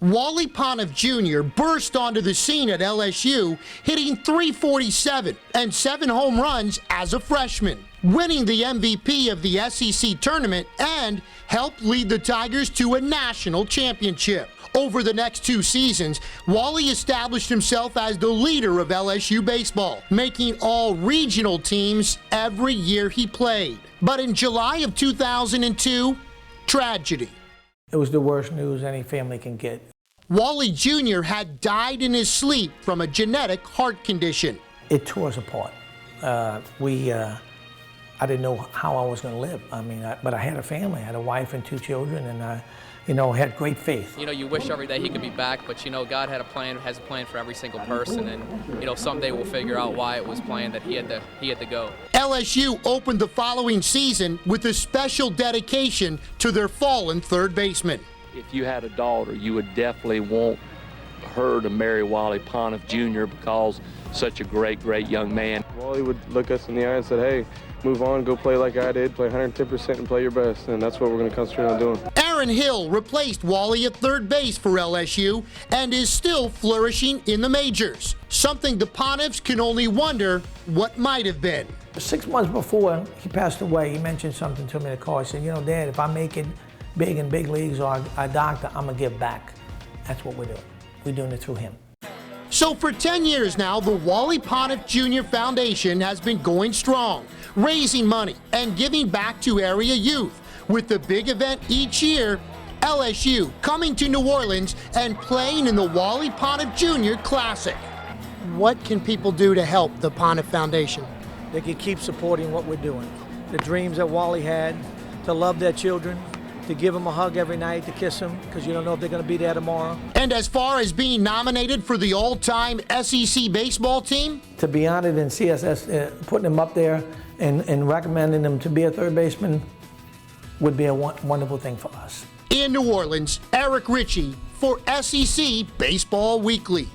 Wally Pontiff Jr. burst onto the scene at LSU, hitting .347 and 7 home runs as a freshman, winning the MVP of the SEC tournament and helped lead the Tigers to a national championship. Over the next 2 seasons, Wally established himself as the leader of LSU baseball, making all regional teams every year he played. But in July of 2002, tragedy. It was the worst news any family can get. Wally Jr. had died in his sleep from a genetic heart condition. It tore us apart. I didn't know how I was going to live. But I had a family. I had a wife and 2 children, and I had great faith. You wish every day he could be back, but God had a plan, has a plan for every single person, and someday we'll figure out why it was planned that he had to go. LSU opened the following season with a special dedication to their fallen third baseman. If you had a daughter, you would definitely want her to marry Wally Pontiff Jr. because such a great young man. Wally would look us in the eye and said, hey, move on, go play like I did, play 110% and play your best, and that's what we're going to concentrate on doing. Aaron Hill replaced Wally at third base for LSU and is still flourishing in the majors, something the Pontiffs can only wonder what might have been. 6 months before he passed away, he mentioned something to me in the car. He said, Dad, if I make it big in big leagues or I doctor, I'm going to give back. That's what we're doing. We're doing it through him. So for 10 years now, the Wally Pontiff Jr. Foundation has been going strong, raising money and giving back to area youth, with the big event each year, LSU coming to New Orleans and playing in the Wally Pontiff Jr. Classic. What can people do to help the Pontiff Foundation? They can keep supporting what we're doing. The dreams that Wally had, to love their children, to give them a hug every night, to kiss them, because you don't know if they're going to be there tomorrow. And as far as being nominated for the all-time SEC baseball team? To be honored in CSS, putting them up there and recommending them to be a third baseman would be a wonderful thing for us. In New Orleans, Richey for SEC Baseball Weekly.